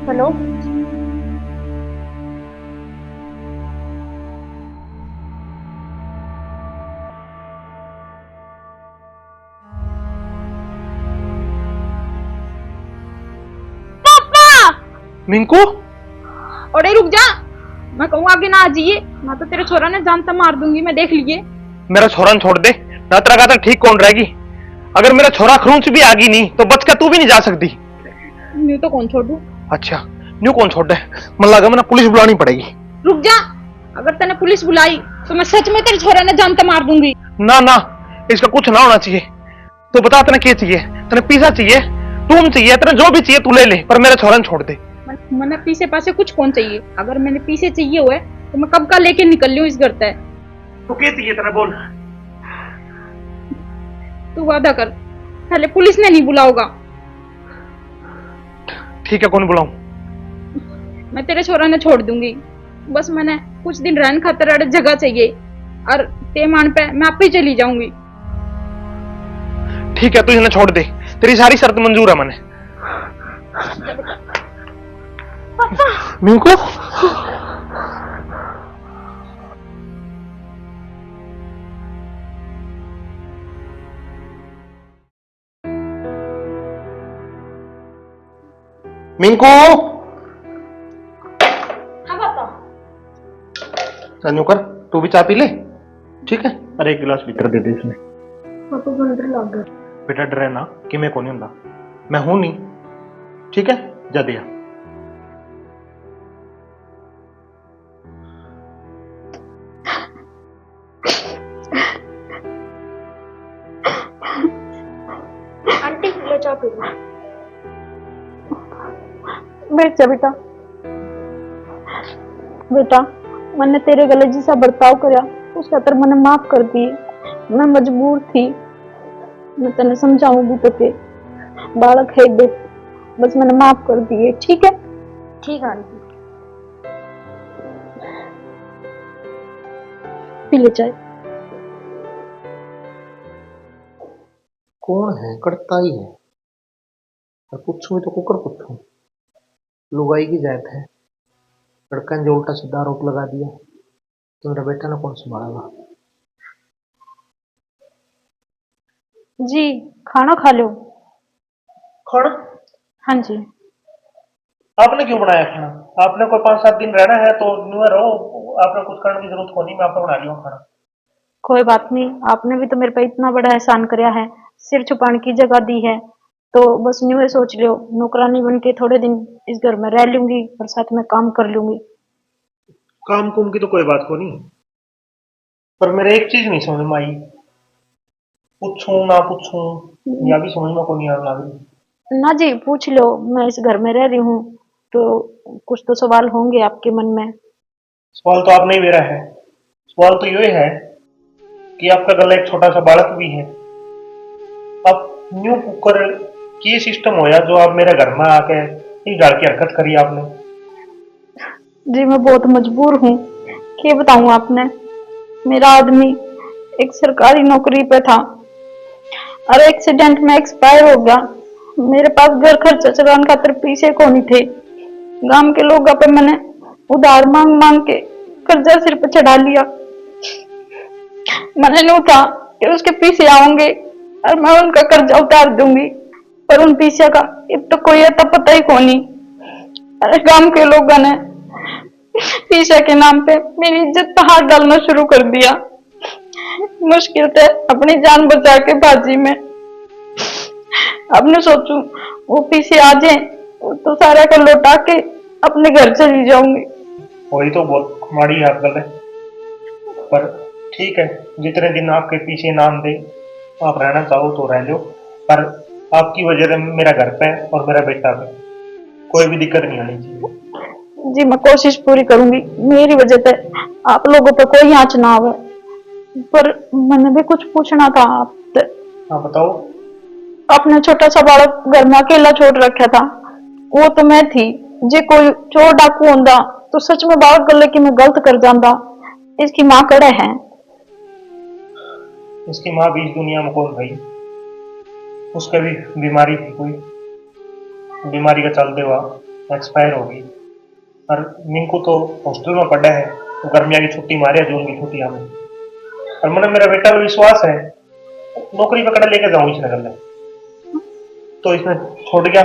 Hello. पापा। मिंकू, अरे रुक जा, मैं कहूँ आगे ना आ जाइए, मैं तो तेरे छोरा ने जानता मार दूंगी, मैं देख लिए। मेरा छोरा छोड़ दे ना, तेरा गाता ठीक कौन रहेगी? अगर मेरा छोरा खरूंच भी आगी नहीं तो बच कर तू भी नहीं जा सकती। न्यू तो कौन छोड़ दूं? अच्छा, न्यू कौन छोड़ दे? मन लगा मैंने पुलिस बुलानी पड़ेगी। रुक जा, अगर तने पुलिस बुलाई तो मैं सच में तेरे छोरा ने जानता मार दूंगी। ना ना, इसका कुछ ना होना चाहिए। तो बता तेने क्या चाहिए? तेने पिज्जा चाहिए, तुम चाहिए, तेने जो भी चाहिए तू ले ले, पर मेरे छोरा छोड़ दे। मैंने पीछे पासे कुछ कौन चाहिए? अगर मैंने पीछे चाहिए हुआ है तो मैं कब का लेके निकल ली हूँ इस घर से। तो क्या चाहिए तेरा बोल? तू वादा कर, पहले पुलिस ने नहीं बुलाओगा। ठीक है, कौन बुलाऊं? मैं तेरे छोरा ने छोड़ दूंगी, बस मैंने कुछ दिन रहने खातर अड़े जगह चाहिए, और तेमान पे मैं आप ही चली जाऊंगी। ठीक है, तू इन्हें छोड़ दे, तेरी सारी शर्त मंजूर है मैंने। मिंकू, मिंकू। हाँ पापा। संजू कर, तू भी चाय पी ले, ठीक है? अरे एक गिलास भीतर दे दे इसमें। पापा बंदर लग गया। बेटा डरे ना कि मैं कौन हूं, मैं हूं नहीं, ठीक है? जा दिया। आंटी ले चाय पी लो। बैठ जा बेटा। बेटा, मैंने तेरे गले जैसा बर्ताव करया, उस खातर मैंने माफ कर दी। मैं मजबूर थी, मैं तेने समझाऊंगी तो के बालक है दे, बस मैंने माफ कर दिए, ठीक है? ठीक है आंटी। पी ले चाय। कौन है? करता ही है, और पूछूं तो कुकर पूछूं। लुगाई की जात है, लड़का ने जो उल्टा सीधा आरोप लगा दिया तो मेरा बेटा ने कौन संभालेगा? जी, खाना खा लो। खाना? हाँ जी। आपने क्यों बनाया खाना? आपने कोई 5-7 दिन रहना है तो न्यू रहो, आपने कुछ करने की जरूरत होनी, मैं आपने बना लिया खाना। कोई बात नहीं, आपने भी तो मेरे पे इतना बड़ा एहसान करया है, सिर छुपाने की जगह दी है, तो बस न्यू ही सोच लियो, नौकरानी बन के थोड़े दिन इस घर में रह लूंगी और साथ में काम कर लूंगी। काम कुम की तो कोई बात को नहीं, पर मेरे एक चीज नहीं समझ में आई, पूछूं ना पूछूं या भी समझ में को नहीं आने लग रही। ना जी, पूछ लो, मैं इस घर में रह रही हूँ तो कुछ तो सवाल होंगे आपके मन में। सवाल तो आपने ही मेरा है, सवाल तो ये है कि आपका गला एक छोटा सा बालक भी है। अब न्यू कुकर की सिस्टम होया जो आप मेरे घर में आके इस डाल की हरकत करी आपने। जी मैं बहुत मजबूर हूँ, क्या बताऊँ आपने, मेरा आदमी एक सरकारी नौकरी पे था और एक्सीडेंट में एक्सपायर हो गया। मेरे पास घर खर्चा चलाने खातिर पैसे को नहीं थे। गांव के लोग पे मैंने उधार मांग मांग के कर्जा सिर पे चढ़ा लिया। मैंने नहीं था कि उसके पीछे आऊंगे और मैं उनका कर्जा उतार दूंगी, पर उन पीछे का अब तो कोई अता पता ही को नहीं। अरे गांव के लोगों ने पीछे के नाम पे मेरी इज्जत पर हाथ डालना शुरू कर दिया। मुश्किल से अपनी जान बचा के बाजी में अब न सोचूं वो पीछे आ जाए तो सारा को लौटा के अपने घर चली जाऊंगी। वही तो बहुत माड़ी हाथ गल है, पर ठीक है, जितने दिन आपके पीछे नाम दे, आप रहना चाहो तो रह लो, पर आपकी वजह से मेरा घर पे और मेरा बेटा पे कोई भी दिक्कत नहीं आनी चाहिए। जी मैं कोशिश पूरी करूंगी, मेरी वजह से आप लोगों पे कोई आंच ना आवे। पर मैंने भी कुछ पूछना था आपसे। हाँ बताओ। आपने छोटा सा बालक घर में अकेला छोड़ रखा था, वो तो मैं थी। जे कोई चोर डाकू होंदा तो सच में बालक गले की मैं गलत कर जांदा। इसकी माँ कड़े है। इसकी माँ भी इस दुनिया में कौन भाई, उसका भी बीमारी थी, कोई बीमारी का चल देवा एक्सपायर हो गई। और मिंकू तो हॉस्टल में पड़ा है, तो गर्मिया की छुट्टी मारे जून की छुट्टियां में। और मैंने मेरा बेटा पे विश्वास है, नौकरी पकड़ लेके जाऊं इस नगर में, तो इसने छोड़ गया।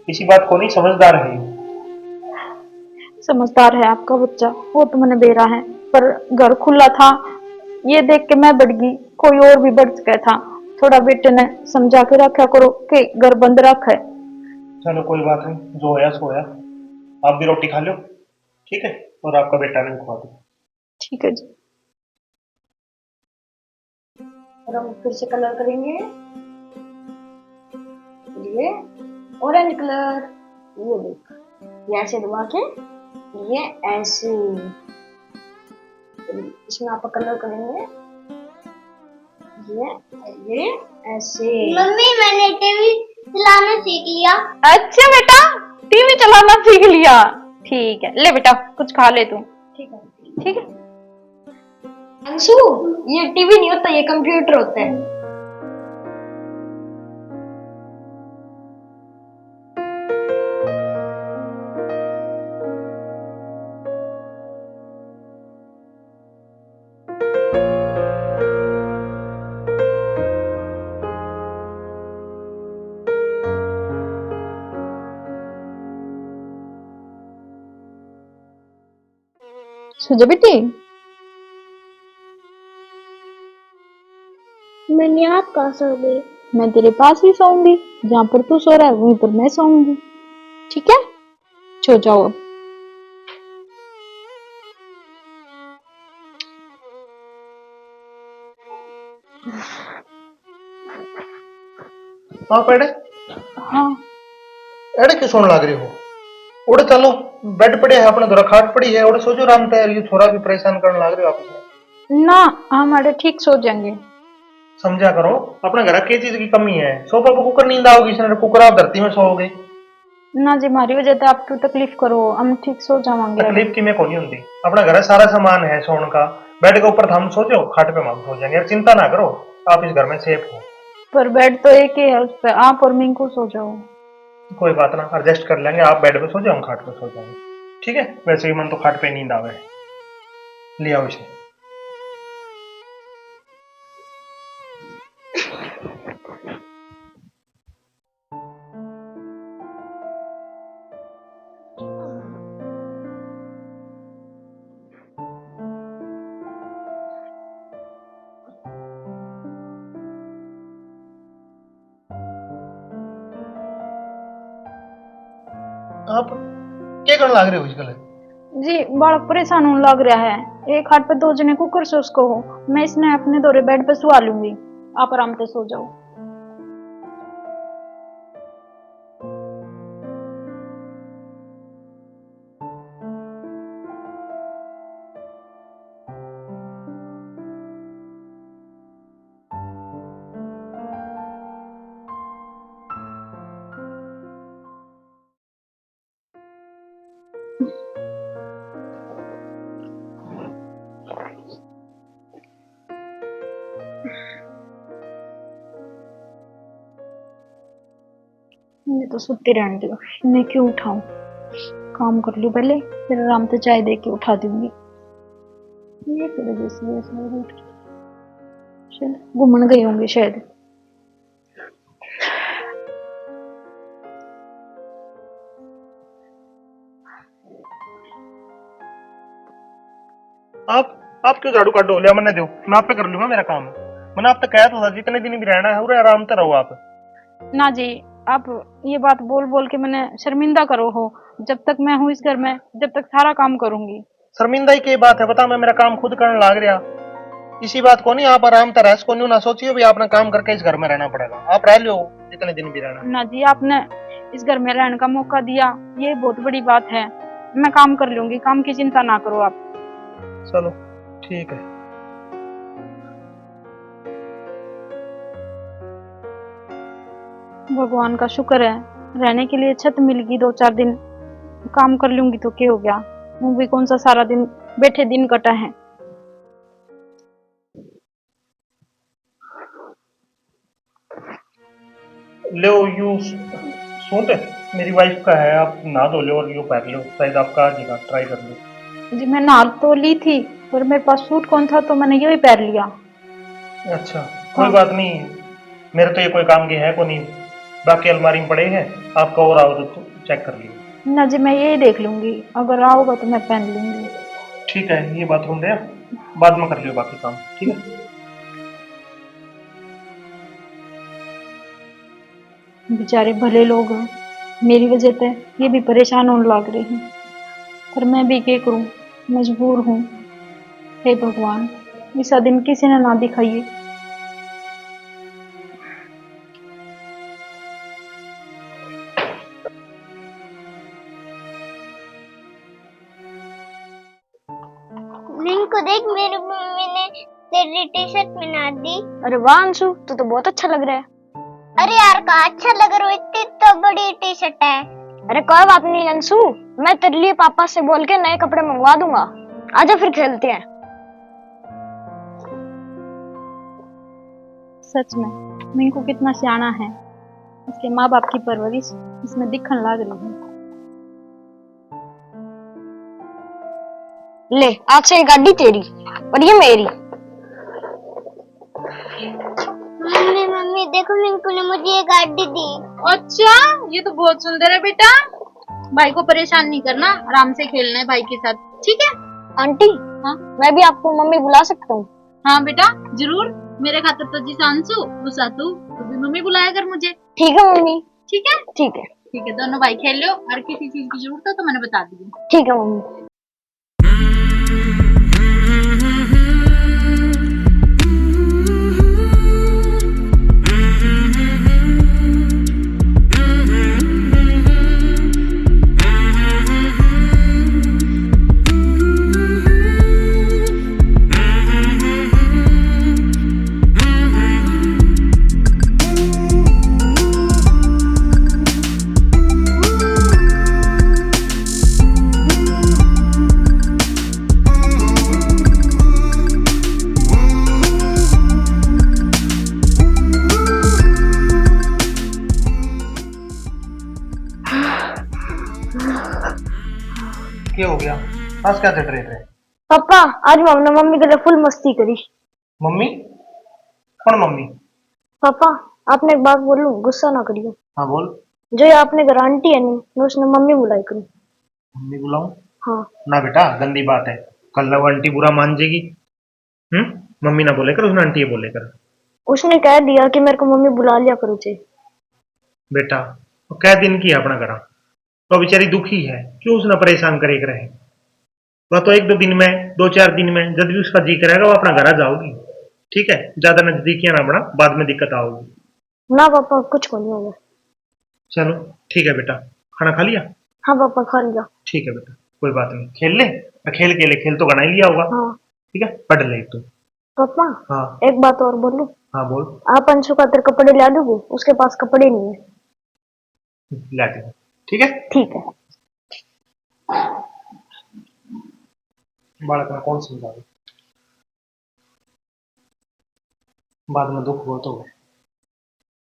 इसी बात को नहीं, समझदार है ये। समझदार है आपका बच्चा, वो तो मैंने बेरा है, पर घर खुला था, ये देख के मैं बढ़ गई, कोई और भी बढ़ गया था। थोड़ा बेटे ने समझा के रखा करो कि घर बंद रखा है। चलो कोई बात नहीं, जो होया सो होया। आप भी रोटी खा लो, ठीक है, और आपका बेटा ने भी खवा दो। ठीक है जी। और हम फिर से कलर करेंगे। ये ऑरेंज कलर, ये देख, ये ऐसे दबा के, ये ऐसे, इसमें आप कलर करेंगे। ये ऐसे। मम्मी मैंने टीवी चलाना सीख लिया। अच्छा बेटा, टीवी चलाना सीख लिया, ठीक है, ले बेटा कुछ खा ले तू। ठीक है। ठीक है। अंशु, ये टीवी नहीं होता, ये कंप्यूटर होता है। सो जा बेटी। मैंने आप कहाँ सो गई? मैं तेरे पास ही सोऊंगी, जहां पर तू सो रहा है वहीं पर मैं सोऊंगी, ठीक है। सो जाओ अब। हाँ पेड़े, हाँ एड़े क्यों सोने लग रही हो? उड़े चलो, बेड पड़े है अपने, धोरा खाट पड़ी है, उड़े सो जो आराम तैयार। ये छोरा भी परेशान करने लग रहे हो आप। ना, हमारे ठीक सो जाएंगे। समझा करो, अपने घर की चीज की कमी है। सोफा पर कुकर नींद आओगी, इसने कुकर आप धरती में सोओगे। ना जी, हमारी वजह से आप क्यों तकलीफ करो, हम ठीक सो जाएंगे। तकलीफ की में कोनी होती, अपना घर सारा सामान है सोने का। बेड के ऊपर हम सो जाओ, खाट पे हम सो जाएंगे, चिंता ना करो, आप इस घर में सेफ हो। पर बेड तो एक ही है, उस पे आप और मिंकू सो जाओ। कोई बात ना, एडजस्ट कर लेंगे। आप बेड पे सो जाओ, खाट पे सो जाएंगे, ठीक है। वैसे ही मन तो खाट पे नींद आवे। ले आओ इसे। आप क्या करने लग रहे हो इस गले? जी बड़ा परेशान होने लग रहा है, एक हाथ पे दो जने कुकर से उसको हो, मैं इसने अपने दौरे बेड पे सुवा लूंगी, आप आराम से सो जाओ। मैं तो सुती रहने दो, मैं क्यों उठाऊं, काम कर लूं पहले, फिर आराम से चाय दे के उठा दूंगी। ये फिर जैसे उठ के चल घूमने गई होंगी शायद। आप क्यों झाड़ू काटो? लिया मैंने दो, मैं आप पे कर लूंगा मेरा काम। मैंने आप तक कहा था जितने दिन भी रहना है उरे आराम से रहो आप। ना जी, आप ये बात बोल बोल के मैंने शर्मिंदा करो हो, जब तक मैं हूँ इस घर में, जब तक सारा काम करूंगी। शर्मिंदा की बात है, बता, मैं मेरा काम खुद करने लग रहा। इसी बात को नहीं, आप आराम तरह को नहीं ना सोचियो भी आपने काम करके इस घर में रहना पड़ेगा। आप रह लो जितने दिन भी रहना। ना जी, आपने इस घर में रहने का मौका दिया, ये बहुत बड़ी बात है। मैं काम कर लूंगी, काम की चिंता ना करो आप। चलो ठीक है। भगवान का शुक्र है, रहने के लिए छत मिल गई, 2-4 दिन काम कर लूंगी तो क्या हो गया, वो भी कौन सा सारा दिन बैठे दिन कटा है। ले यू सूट मेरी वाइफ का है, आप नहा धो लो और यो पहन लो, शायद आपका आ जाएगा, ट्राई कर लो। जी मैं नहा तो ली थी, पर मेरे पास सूट कौन था तो मैंने यही पहन लिया। अच्छा, कोई हाँ। बात नहीं, मेरे तो ये कोई काम के है को नहीं, बाकी अलमारी में पड़े हैं, आपका और आओ तो चेक कर लियो। ना जी मैं यही देख लूंगी, अगर आओगा तो मैं पहन लूंगी। ठीक है, ये बाथरूम है, बाद में कर लियो बाकी काम, ठीक है। बेचारे भले लोग हैं, मेरी वजह से ये भी परेशान होने लग रहे हैं, पर मैं भी क्या करूं, मजबूर हूं। हे भगवान, ऐसा दिन किसी ने ना दिखाइए। मिंकू देख, मेरी मम्मी ने तेरी टी शर्ट पहना दी। अरे वाह अंशु, तू तो बहुत अच्छा लग रहा है। अरे यार, का अच्छा लग रहा है, इतनी तो बड़ी टी शर्ट है। अरे कोई बात नहीं अंशु, मैं तेरे लिए पापा से बोल के नए कपड़े मंगवा दूंगा। आजा फिर खेलते हैं। सच में मिंकू कितना सियाना है, उसके माँ बाप की परवरिश इसमें दिखने लग रही है। ले, आज से ये गाड़ी तेरी और ये मेरी। मम्मी मम्मी देखो, मिंकू ने मुझे ये गाड़ी दी। अच्छा, ये तो बहुत सुंदर है बेटा। भाई को परेशान नहीं करना, आराम से खेलना है भाई के साथ, ठीक है? आंटी, हाँ मैं भी आपको मम्मी बुला सकता हूँ? हाँ बेटा, जरूर। मेरे खातिर तो जी सांसू गुस्सा तू भी मम्मी बुलाया कर मुझे, ठीक है मम्मी। ठीक है? ठीक है। ठीक है, दोनों भाई खेल लो, और किसी चीज की जरूरत हो तो मैंने बता दी। ठीक है मम्मी। क्या हो गया, आज क्या चल रहे थे? पापा, आज हमने मम्मी के लिए फुल मस्ती करी। मम्मी? कौन मम्मी? पापा, आपने एक बात बोलूं, गुस्सा ना करियो। हाँ बोल। जो ये आपने घर आंटी है नहीं, मैं उसने मम्मी बुलाई करूं। मम्मी बुलाऊं? हाँ। ना बेटा, गंदी बात है, कल ना वो आंटी बुरा मान जाएगी। मम्मी ना बोले कर, उसने आंटी बोले कर। उसने कह दिया कि मेरे को मम्मी बुला लिया करो चे। बेटा वो कै दिन की है अपना घर, तो बेचारी दुखी है, क्यों उसने परेशान करे रहे? वह तो एक दो दिन में, दो चार दिन में जब भी उसका जी करेगा वो अपना घर आ जाओगी, ठीक है? ज्यादा नजदीकियां ना बना, बाद में दिक्कत आओगी। ना पापा, कुछ को नहीं होगा। चलो ठीक है बेटा, खाना खा लिया? हाँ पापा, खा लिया। ठीक है बेटा, कोई बात नहीं, खेल ले। खेल के ले, खेल तो बना ही लिया होगा। हाँ। ठीक है, पढ़ ले तू। पापा, हाँ एक बात और बोलूं? हाँ बोल। आप अंशु खातिर कपड़े ला दोगे? उसके पास कपड़े नहीं है। लाते हैं, ठीक है? ठीक है। बालक में कौन समझावे, बाद में दुख बहुत हो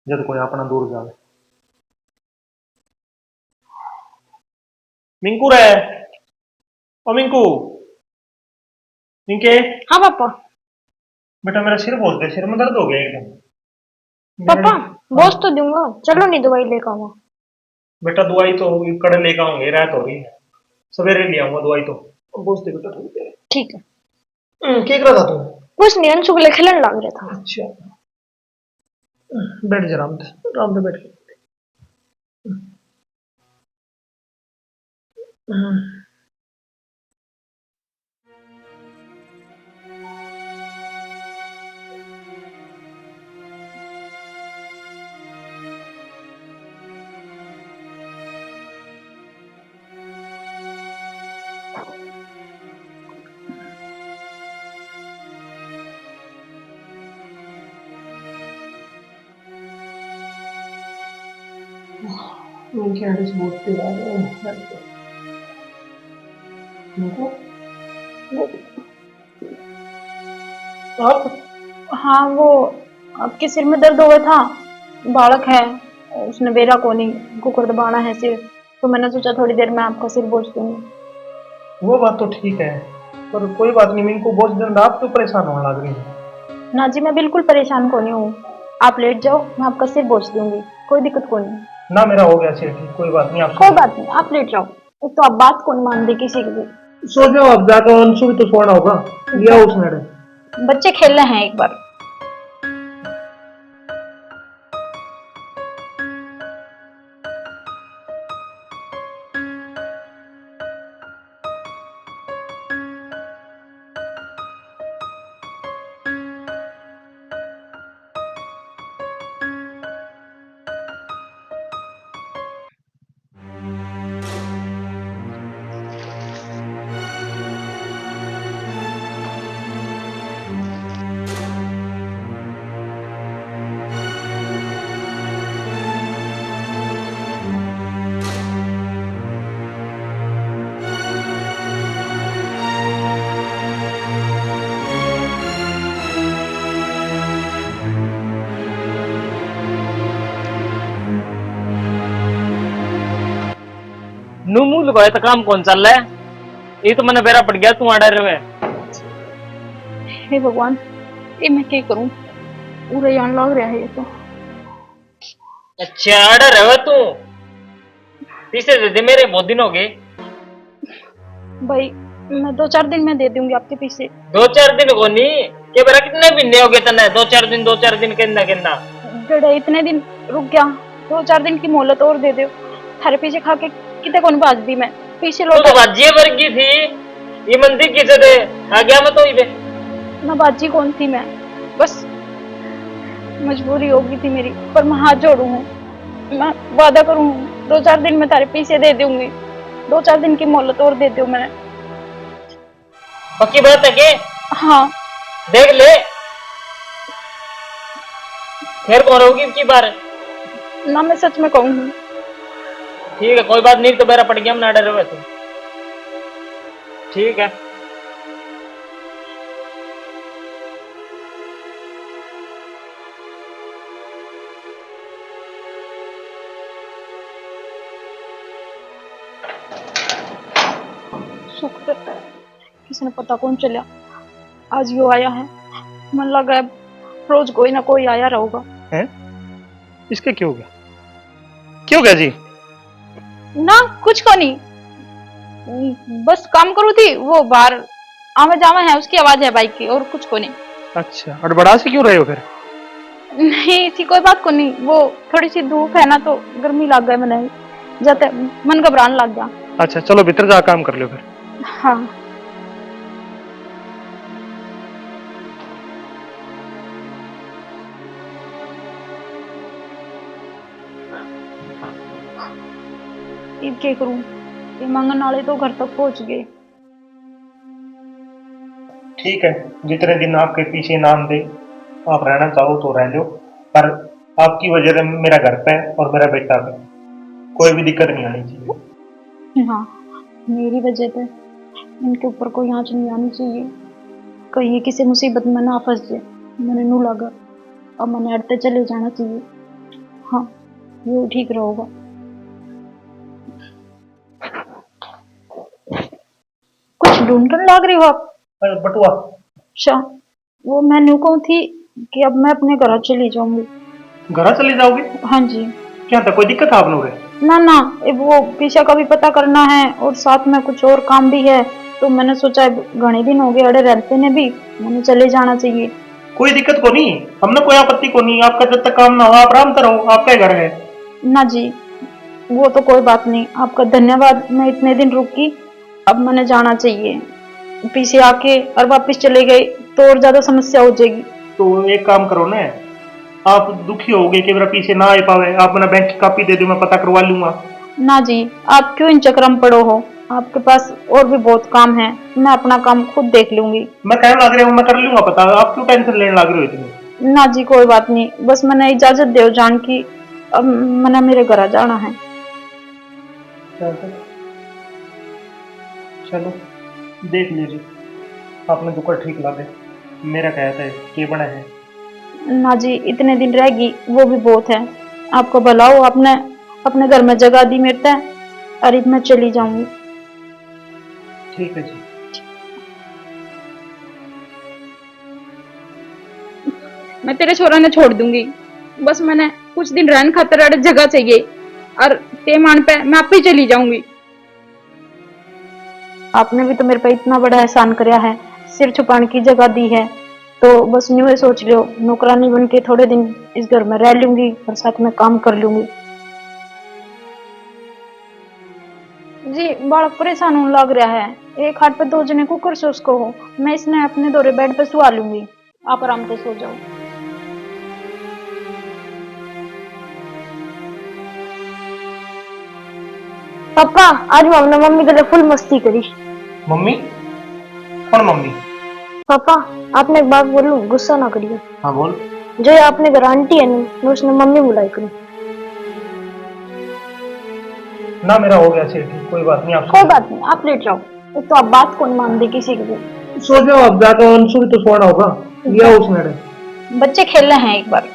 जब कोई अपना दूर जावे। मिंकू रे, ओ मिंकू, मिंके। हाँ पापा। बेटा मेरा सिर बहुत है, सिर में दर्द हो गया एकदम। पापा, बोझ तो दूंगा, चलो नहीं दवाई लेकर आऊंगा। बेटा दवाई तो कड़े लेकर आऊंगे, रात हो रही है, सवेरे ले आऊंगा दवाई तो। बोझ दे बेटा थोड़ी देर। ठीक है। क्या कर रहा था तू? कुछ नहीं, अंशु के लिए खिलने लग रहा था। अच्छा, बैठ जा, आराम से बैठ। हाँ वो आपके सिर में दर्द हो गया था, बालक है, उसने बेरा को नहीं कुकर दबाना है सिर, तो मैंने सोचा थोड़ी देर में आपका सिर बोझ दूंगी। वो बात तो ठीक है, पर कोई बात नहीं, मिनको बहुत दिन रात तो परेशान होने लग रही है। ना जी, मैं बिल्कुल परेशान को नहीं हूँ। आप लेट जाओ, मैं आपका सिर बोझ दूंगी, कोई दिक्कत को नहीं। ना मेरा हो गया सिर ठीक, कोई बात नहीं, आप कोई सो बात नहीं, आप लेट जाओ। एक तो आप बात कौन मान दी किसी की भी। सो जाओ, आप जाकर अंशु भी तो सोना होगा, लिया उसने रे। बच्चे खेल रहे हैं एक बार। नू मुंह लगाया तो काम कौन चल रहा है? ये तो मैंने बेरा पड़ गया तू आड़ा रहे। हे भगवान, ये मैं क्या करूं? पूरा यान लग रहा है ये तो। अच्छा आड़ा रहे तू, पीछे दे दे, मेरे बहुत दिन हो गए। भाई मैं 2-4 दिन में दे दूंगी आपके पैसे। 2-4 दिन को नहीं, के बेरा कितने महीने हो गए तने? 2-4 दिन कहना कहना। जड़े इतने दिन रुक गया, 2-4 दिन की मोहलत और दे दो। थारे पीछे खा के कितने कौन बाज दी मैं, पीछे तू लौट। तो बाजिए वर्गी थी, ये मंदिर किसे दे आ गया मैं तो इधर। मैं बाजी कौन थी मैं, बस मजबूरी होगी थी मेरी, पर मैं हाथ जोड़ू हूँ। मैं वादा करूँ 2-4 दिन में तारे पैसे दे दूंगी। 2-4 दिन की मोहलत और दे दो मैंने। पक्की बात है के? हाँ। देख ले फिर कौन होगी की बार। ना मैं सच में कहूंगी। ठीक है कोई बात नहीं, तो बेरा पड़ गया, ना डर रहे तू। ठीक है शुक्र है किसी ने पता कौन चला, आज यो आया है। मन लगा है रोज कोई ना कोई आया रहेगा। हैं? इसके क्यों हो गया? क्यों गया जी? ना कुछ को नहीं, बस काम करूँ थी, वो बाहर आवा जावा है, उसकी आवाज है बाइक की, और कुछ को नहीं। अच्छा, और बड़ा से क्यों रहे हो फिर? नहीं थी कोई बात को नहीं, वो थोड़ी सी धूप है ना तो गर्मी लग गई, मैंने जाते मन घबराने लग गया। अच्छा चलो भीतर जा काम कर लो फिर। हाँ। अब क्या करूं, ये मांगन वाले तो घर तक पहुंच गए। ठीक है, जितने दिन आपके पीछे नाम दे, आप रहना चाहो तो रह लो, पर आपकी वजह से मेरा घर पे और मेरा बेटा पे कोई भी दिक्कत नहीं आनी चाहिए। हाँ, मेरी वजह से इनके ऊपर कोई आंच नहीं आनी चाहिए, कहीं किसी मुसीबत में ना फंस जाए। मैंने नू लगा, अब मैंने अड़ते चले जाना चाहिए। हाँ, ये ठीक रहेगा। कुछ ढूंढने लग रही हो आप? अरे बटुआ। अच्छा, वो मैं न्यू कहूँ थी कि अब मैं अपने घर चली जाऊंगी। घर चले जाओगे? हाँ जी। क्या था, कोई दिक्कत है आप लोग? ना ना, वो पीछा का भी पता करना है और साथ में कुछ और काम भी है, तो मैंने सोचा घने दिन हो गए अड़े रहते ने भी, मैंने चले जाना चाहिए। कोई दिक्कत को नहीं, हमने कोई आपत्ति को नहीं, आपका जब तक काम ना हो आप आराम करो, आपका घर है। ना जी, वो तो कोई बात नहीं, आपका धन्यवाद। मैं इतने दिन रुकी, अब मैंने जाना चाहिए। पीछे आके और वापस चले गए तो और ज्यादा समस्या हो जाएगी। तो एक काम करो ना, आप दुखी होगे कि मेरा पीछे ना आ पावे, आप मेरा बैंक की कॉपी दे दो, मैं पता करवा लूंगा। ना जी, आप क्यों इन चक्कर में पड़ो हो, आपके पास और भी बहुत काम है, मैं अपना काम खुद देख लूंगी। मैं कहने लग रहा हूँ मैं कर लूंगा पता, आप क्यों टेंशन लेने लग रहे हो इतनी? ना जी कोई बात नहीं, बस मैंने इजाजत दो जान की, अब मैंने मेरे घर जाना है। चलो देख लीजिए, आपने जो कर ठीक लगे, मेरा कहता है कि बड़ा है। ना जी, इतने दिन रहेगी वो भी बहुत है, आपको भला हो, आपने अपने घर में जगह दी मेरे तय, अरे मैं चली जाऊंगी। ठीक है जी। मैं तेरे छोरा ने छोड़ दूंगी, बस मैंने कुछ दिन रहने खातर अरे जगह चाहिए, और ते मान पे मैं आप ही चली जाऊंगी। आपने भी तो मेरे पे इतना बड़ा एहसान कराया है, सिर छुपाने की जगह दी है, तो बस न्यू ही सोच लो नौकरानी बन के थोड़े दिन इस घर में रह लूंगी और साथ में काम कर लूंगी। जी बालक परेशान होने लग रहा है, एक हाथ पे 2 जने कुकर से उसको हो, मैं इसने अपने दौरे बेड पे सुवा लूंगी, आप आराम से सो जाओ। पापा आज हमने मम्मी के लिए फुल मस्ती करी। मम्मी? कौन मम्मी? पापा आपने एक बात बोलूं, गुस्सा ना करिए। हाँ बोल। जो ये आपने घर आंटी है नहीं, मैं उसने मम्मी बुलाई करी। ना मेरा हो गया सिर ठीक, कोई बात नहीं। आप कोई बात नहीं, आप लेट जाओ, एक तो आप बात कौन मान दे किसी की। सो जाओ, अब जाकर अंशु भी तो सोना होगा, लिया उसने। बच्चे खेल रहे हैं एक बार।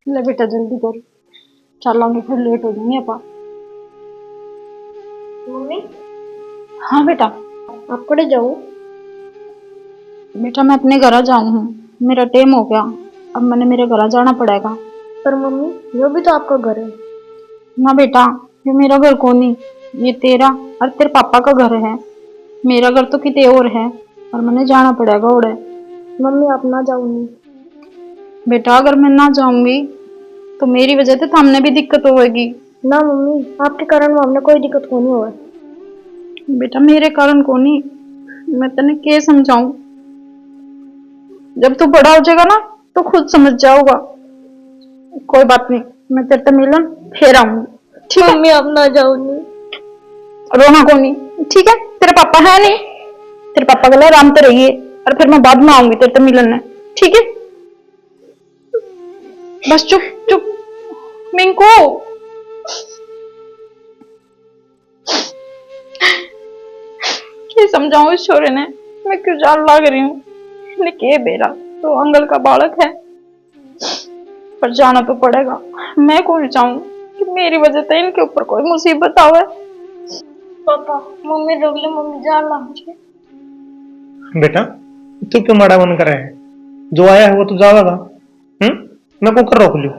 ले बेटा जल्दी कर, चलांगे फिर लेट हो जाएंगे अपा। मम्मी हाँ बेटा। आप पड़े जाओ। बेटा मैं अपने घर जाऊँ हूँ, मेरा टाइम हो गया, अब मैंने मेरे घर जाना पड़ेगा। पर मम्मी यो भी तो आपका घर है। ना बेटा, ये मेरा घर कौन नहीं, ये तेरा और तेरे पापा का घर है, मेरा घर तो कितने और है, और मैंने जाना पड़ेगा उड़े। मम्मी आप ना जाओ नहीं। बेटा अगर मैं ना जाऊंगी तो मेरी वजह से सामने भी दिक्कत होगी। ना मम्मी आपके कारण हमने कोई दिक्कत को नहीं हुआ। बेटा मेरे कारण को नहीं, मैं तने क्या समझाऊं, जब तू बड़ा हो जाएगा ना तो खुद समझ जाओगा। कोई बात नहीं, मैं तेरे से मिलन फिर आऊंगी, ठीक है? मम्मी आप ना जाओ नहीं। रोना को नहीं, ठीक है? तेरे पापा है नहीं, तेरे पापा के लिए आराम तो रहिए, और फिर मैं बाद में आऊंगी तेरे से मिलने, ठीक है? बस चुप चुप मिंकू। क्या समझाऊं इस छोरे ने, मैं क्यों जान लग रही हूँ, के बेरा तो अंकल का बालक है, पर जाना तो पड़ेगा। मैं कौन चाहूं कि मेरी वजह से इनके ऊपर कोई मुसीबत आवे। पापा मम्मी रोक ले, मम्मी जान ला मुझे। बेटा तू क्यों माड़ा मन कर रहा है, जो आया है वो तो ज्यादा था। मैं को कर रोक लूं?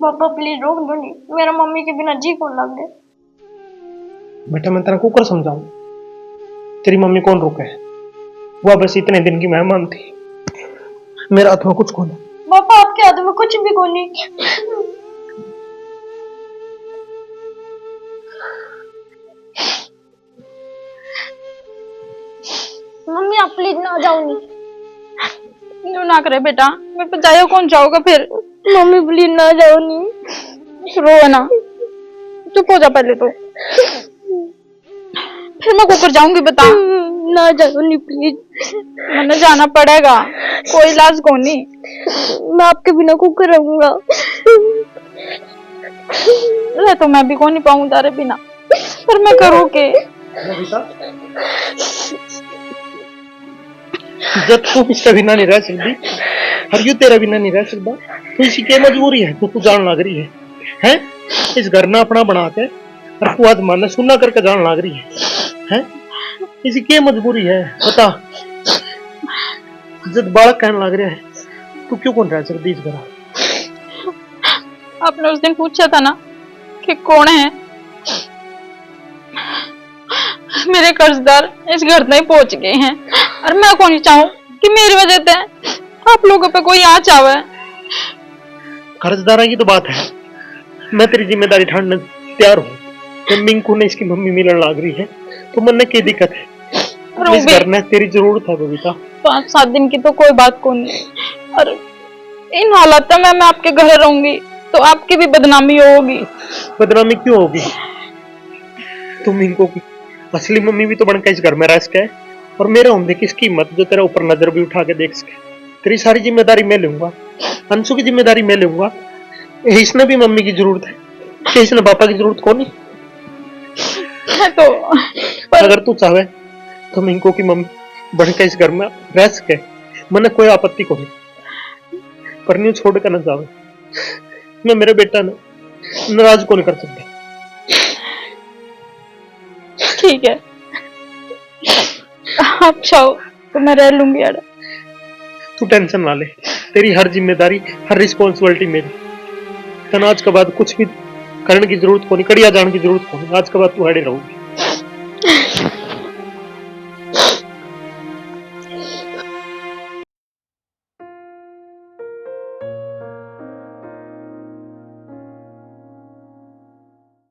पापा प्लीज रोक दो नहीं, मेरा मम्मी के बिना जी कौन लग गए। बेटा मैं तेरा कुकर समझाऊं, तेरी मम्मी कौन रोके है, वह बस इतने दिन की मेहमान थी, मेरा हाथ में कुछ कौन। पापा आपके हाथ में कुछ भी कौन नहीं। मम्मी आप प्लीज ना जाओ नहीं। यूं ना करे बेटा, मैं पे जायो कौन जाओगा फिर। मम्मी प्लीज ना जाओ नहीं। रो ना, चुप हो जा पहले तो, फिर मैं कुकर जाऊंगी बता। ना जाओ नहीं प्लीज। मैंने जाना पड़ेगा, कोई इलाज को नहीं। मैं आपके बिना कुकर रहूंगा। रह तो मैं भी को नहीं पाऊं तारे बिना, पर मैं करूँ के। जब तू इसका बिना नहीं रह सकती और यू तेरा बिना नहीं रह सकता, तो इसी की मजबूरी है, तू जान लग रही है? इस घर ना अपना बना के और तू आज मानना सुनना करके जान लग रही है? इसी की मजबूरी है, बता। जब बालक कहने लग रहा है तू क्यों कौन रह सकती इस घर? आपने उस दिन पूछा था ना कि कौन है, मेरे कर्जदार इस घर तक पहुंच गए हैं, और मैं कौन चाहूं कि मेरी वजह से आप लोगों पे कोई आ चावे। कर्जदारा की तो बात है, मैं तेरी जिम्मेदारी ठानने तैयार हूँ। मिंकू ने इसकी मम्मी मिलने लग रही है तो मन की दिक्कत है, इस घर में तेरी जरूरत है बबीता। 5-7 दिन की तो कोई बात को नहीं, और इन हालात में मैं आपके घर रहूंगी तो आपकी भी बदनामी होगी। बदनामी क्यों होगी? तुम मिंकू की असली मम्मी भी तो बनकर इस घर में रह सके, और मेरा होंगे किसकी हिम्मत जो तेरा ऊपर नजर भी उठा के देख सके। तेरी सारी जिम्मेदारी मैं लूंगा, अंशु की जिम्मेदारी मैं लूंगा। इसने भी मम्मी की जरूरत है, इसने पापा की जरूरत कौन नहीं। मैं तो पर अगर तू चाहे तो मिंको की मम्मी बढ़ के इस घर में रह सके, मैंने कोई आपत्ति को नहीं, पर न्यू छोड़ कर न जावे। मैं मेरे बेटा ने नाराज को नहीं कर सकता। ठीक है, आप चाहो तो मैं रह लूंगी यार। तू टेंशन ना ले, तेरी हर जिम्मेदारी, हर रिस्पॉन्सिबिलिटी मेरी। तन आज के बाद कुछ भी करने की जरूरत को नहीं, कड़िया जाने की जरूरत को नहीं। आज के बाद तू हेडे रहूगी।